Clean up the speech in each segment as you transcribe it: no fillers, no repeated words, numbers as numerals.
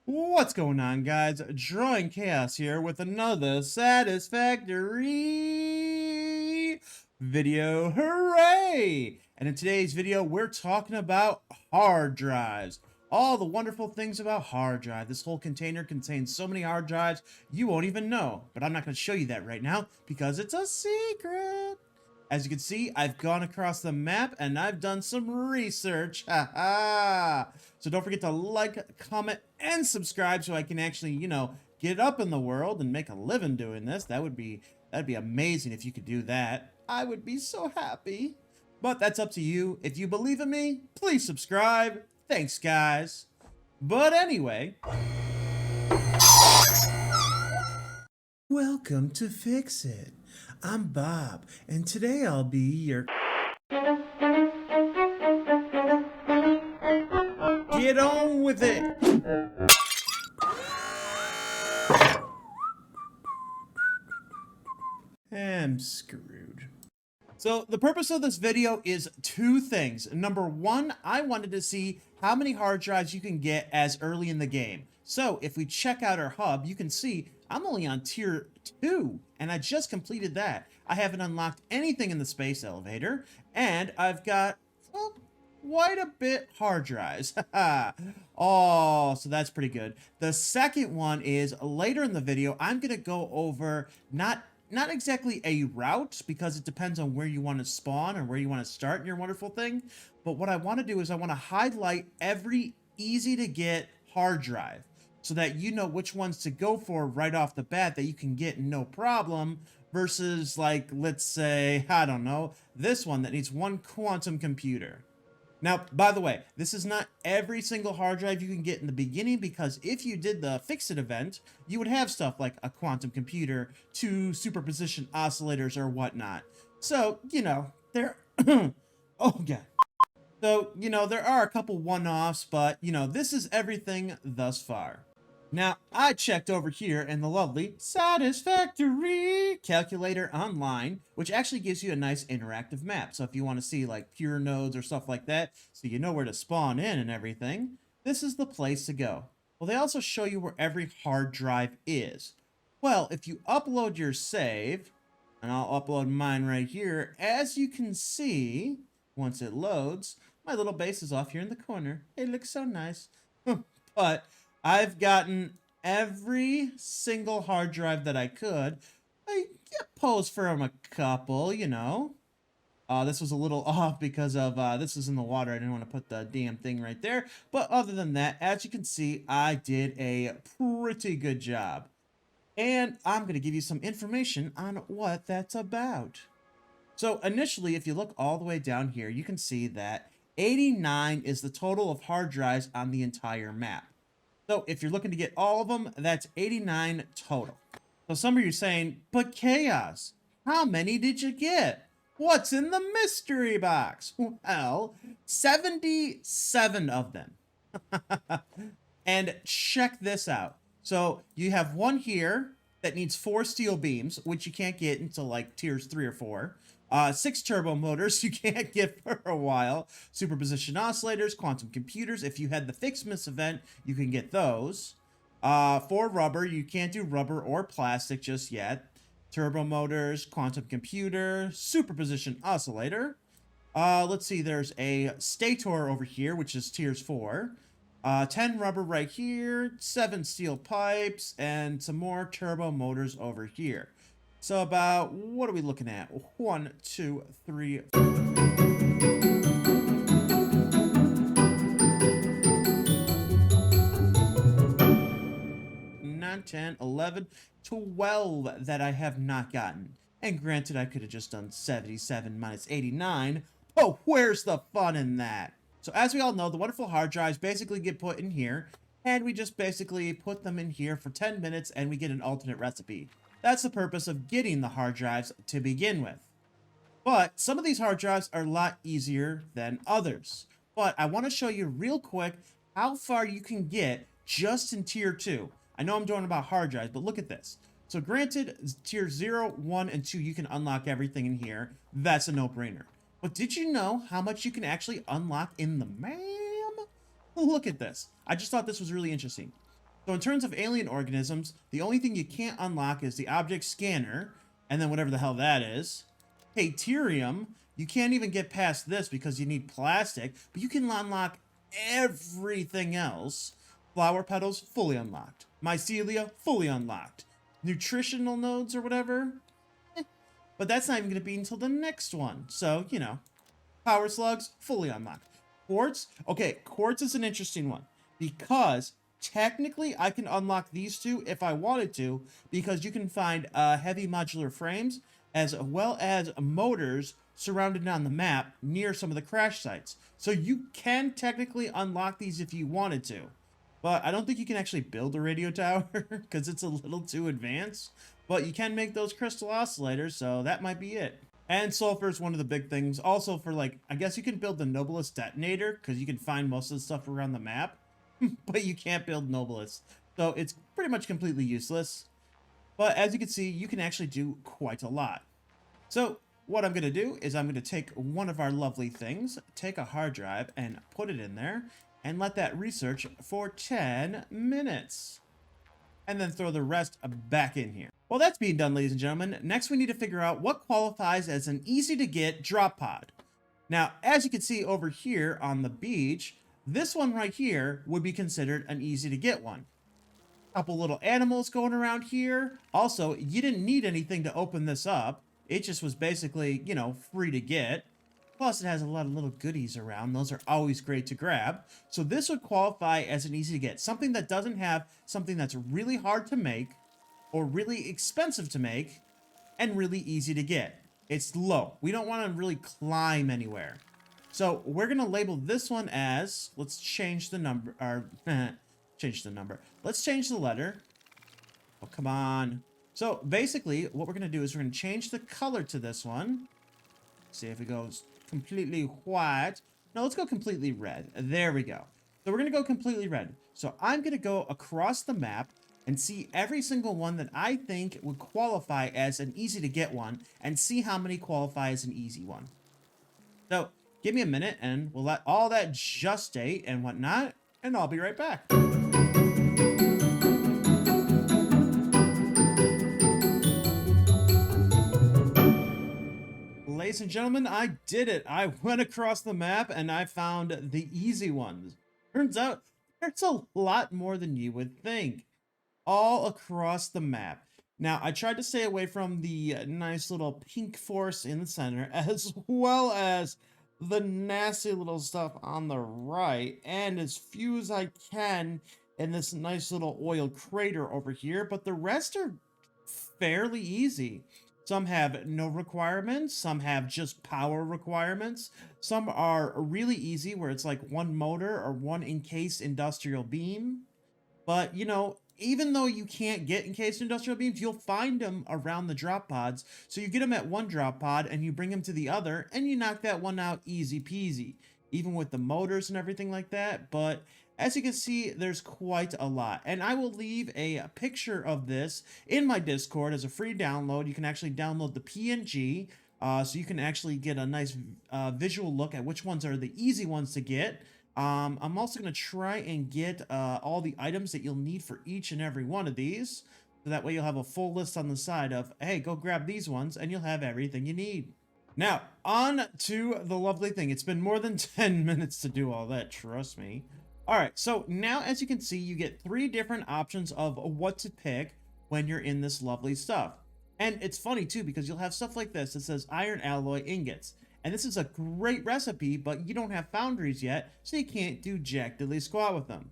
What's going on, guys? Drawing Chaos here with another Satisfactory video. Hooray! And in today's video, we're talking about hard drives. All the wonderful things about hard drive. This whole container contains so many hard drives, you won't even know. But I'm not going to show you that right now because it's a secret. As you can see, I've gone across the map and I've done some research. So don't forget to like, comment, and subscribe so I can actually, get up in the world and make a living doing this. That'd be amazing if you could do that. I would be so happy. But that's up to you. If you believe in me, please subscribe. Thanks, guys. But anyway, welcome to Fix It. I'm Bob, and today I'll be your... Get on with it! I'm screwed. So the purpose of this video is two things. Number one, I wanted to see how many hard drives you can get as early in the game. So if we check out our hub, you can see I'm only on tier 2, and I just completed that. I haven't unlocked anything in the space elevator, and I've got, well, quite a bit hard drives. Oh, so that's pretty good. The second one is later in the video, I'm going to go over not exactly a route, because it depends on where you want to spawn or where you want to start in your wonderful thing. But what I want to do is I want to highlight every easy to get hard drive so that you know which ones to go for right off the bat that you can get no problem, versus, like, let's say, I don't know, this one that needs one quantum computer. Now, by the way, this is not every single hard drive you can get in the beginning, because if you did the Fix-It event, you would have stuff like a quantum computer, 2 superposition oscillators, or whatnot. So, there... oh, God. So, there are a couple one-offs, but, this is everything thus far. Now, I checked over here in the lovely Satisfactory calculator online, which actually gives you a nice interactive map. So if you want to see like pure nodes or stuff like that, so you know where to spawn in and everything, this is the place to go. Well, they also show you where every hard drive is. Well, if you upload your save, and I'll upload mine right here, as you can see, once it loads, my little base is off here in the corner. It looks so nice. But I've gotten every single hard drive that I could. I posed from a couple, This was a little off because of, this was in the water. I didn't want to put the damn thing right there. But other than that, as you can see, I did a pretty good job. And I'm going to give you some information on what that's about. So initially, if you look all the way down here, you can see that 89 is the total of hard drives on the entire map. So if you're looking to get all of them, that's 89 total. So some of you are saying, but Chaos, how many did you get? What's in the mystery box? Well, 77 of them. And check this out. So you have one here that needs 4 steel beams, which you can't get until like tiers 3 or 4. 6 turbo motors you can't get for a while. Superposition oscillators, quantum computers. If you had the Fixmas event, you can get those. 4 rubber. You can't do rubber or plastic just yet. Turbo motors, quantum computer, superposition oscillator. Let's see. There's a stator over here, which is tiers 4. 10 rubber right here, 7 steel pipes, and some more turbo motors over here. So about, what are we looking at? 1, 2, 3... 9, 10, 11, 12 that I have not gotten. And granted, I could have just done 77 minus 89. Oh, where's the fun in that? So as we all know, the wonderful hard drives basically get put in here, and we just basically put them in here for 10 minutes and we get an alternate recipe. That's the purpose of getting the hard drives to begin with. But some of these hard drives are a lot easier than others. But I want to show you real quick how far you can get just in tier 2. I know I'm doing about hard drives, but look at this. So granted, tier 0, 1, and 2, you can unlock everything in here. That's a no-brainer. But did you know how much you can actually unlock in the map? Look at this. I just thought this was really interesting. So in terms of alien organisms, the only thing you can't unlock is the object scanner, and then whatever the hell that is. Deuterium, you can't even get past this because you need plastic, but you can unlock everything else. Flower petals, fully unlocked. Mycelia, fully unlocked. Nutritional nodes or whatever, but that's not even going to be until the next one. So, you know, power slugs, fully unlocked. Quartz, okay, quartz is an interesting one because technically I can unlock these two if I wanted to, because you can find heavy modular frames as well as motors surrounded on the map near some of the crash sites. So you can technically unlock these if you wanted to. But I don't think you can actually build a radio tower because it's a little too advanced. But you can make those crystal oscillators, so that might be it. And sulfur is one of the big things. Also for, like, I guess you can build the Nobilis detonator because you can find most of the stuff around the map. But you can't build Nobilis. So it's pretty much completely useless. But as you can see, you can actually do quite a lot. So what I'm going to do is I'm going to take one of our lovely things, take a hard drive, and put it in there, and let that research for 10 minutes. And then throw the rest back in here. Well, that's being done, ladies and gentlemen. Next, we need to figure out what qualifies as an easy-to-get drop pod. Now, as you can see over here on the beach, this one right here would be considered an easy-to-get one. Couple little animals going around here. Also, you didn't need anything to open this up. It just was basically, you know, free to get. Plus, it has a lot of little goodies around. Those are always great to grab. So this would qualify as an easy to get. Something that doesn't have something that's really hard to make or really expensive to make and really easy to get. It's low. We don't want to really climb anywhere. So we're going to label this one as, let's change the number, or change the number. Let's change the letter. Oh, come on. So basically, what we're going to do is we're going to change the color to this one. See if it goes completely white. No, let's go completely red. There we go. So we're going to go completely red. So I'm going to go across the map and see every single one that I think would qualify as an easy to get one and see how many qualify as an easy one. So give me a minute and we'll let all that gestate and whatnot, and I'll be right back. Ladies and gentlemen, I did it. I went across the map and I found the easy ones. Turns out there's a lot more than you would think. All across the map. Now, I tried to stay away from the nice little pink forest in the center, as well as the nasty little stuff on the right, and as few as I can in this nice little oil crater over here, but the rest are fairly easy. Some have no requirements, some have just power requirements, some are really easy where it's like one motor or one encased industrial beam. But, you know, even though you can't get encased industrial beams, you'll find them around the drop pods. So you get them at one drop pod and you bring them to the other and you knock that one out easy peasy, even with the motors and everything like that. But as you can see, there's quite a lot. And I will leave a picture of this in my Discord as a free download. You can actually download the PNG, so you can actually get a nice visual look at which ones are the easy ones to get. I'm also going to try and get all the items that you'll need for each and every one of these. So that way you'll have a full list on the side of, hey, go grab these ones and you'll have everything you need. Now, on to the lovely thing. It's been more than 10 minutes to do all that, trust me. All right, so now as you can see, you get 3 different options of what to pick when you're in this lovely stuff. And it's funny too, because you'll have stuff like this that says iron alloy ingots. And this is a great recipe, but you don't have foundries yet, so you can't do jack diddly squat with them.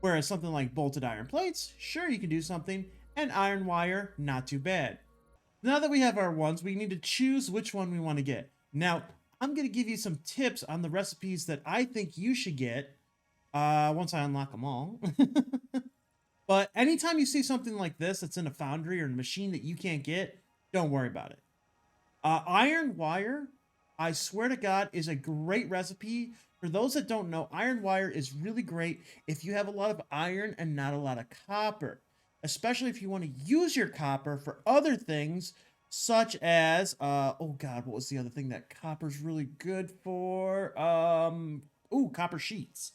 Whereas something like bolted iron plates, sure you can do something, and iron wire, not too bad. Now that we have our ones, we need to choose which one we want to get. Now, I'm going to give you some tips on the recipes that I think you should get once I unlock them all. But anytime you see something like this that's in a foundry or a machine that you can't get, don't worry about it. Iron wire, I swear to God, is a great recipe. For those that don't know, iron wire is really great if you have a lot of iron and not a lot of copper. Especially if you want to use your copper for other things, such as, oh God, what was the other thing that copper's really good for? Copper sheets.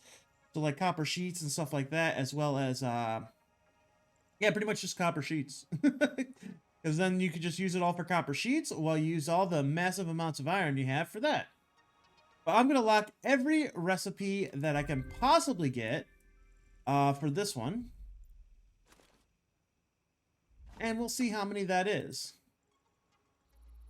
So like copper sheets and stuff like that, as well as, Yeah, pretty much just copper sheets. Because then you could just use it all for copper sheets, while you use all the massive amounts of iron you have for that. But I'm going to lock every recipe that I can possibly get for this one. And we'll see how many that is.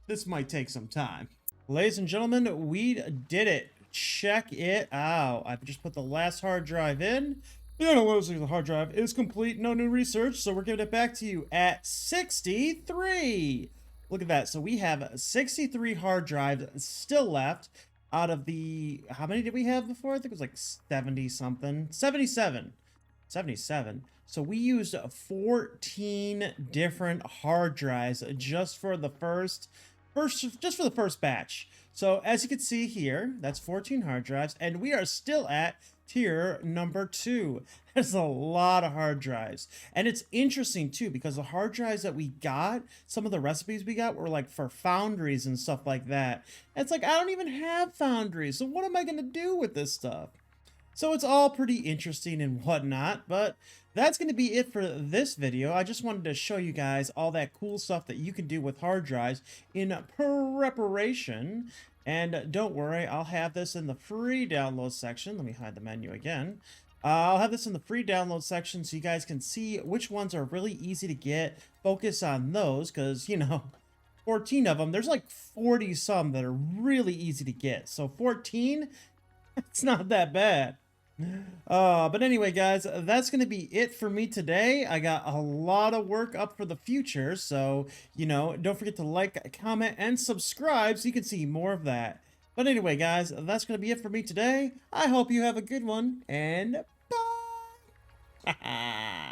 This might take some time. Ladies and gentlemen, we did it. Check it out. I just put the last hard drive in. The analysis of the hard drive is complete. No new research, so we're giving it back to you at 63. Look at that. So we have 63 hard drives still left out of the... How many did we have before? I think it was like 70-something. 77. 77. So we used 14 different hard drives just for the first batch. So as you can see here, that's 14 hard drives, and we are still at tier number 2. There's a lot of hard drives, and it's interesting too because the hard drives that we got, some of the recipes we got were like for foundries and stuff like that. And it's like, I don't even have foundries, so what am I gonna do with this stuff? So it's all pretty interesting and whatnot, but that's going to be it for this video. I just wanted to show you guys all that cool stuff that you can do with hard drives in preparation. And don't worry, I'll have this in the free download section. Let me hide the menu again. I'll have this in the free download section so you guys can see which ones are really easy to get. Focus on those because, you know, 14 of them. There's like 40 some that are really easy to get. So 14, it's not that bad. But anyway, guys, that's going to be it for me today. I got a lot of work up for the future, so, you know, don't forget to like, comment, and subscribe so you can see more of that. But anyway, guys, that's going to be it for me today. I hope you have a good one, and bye!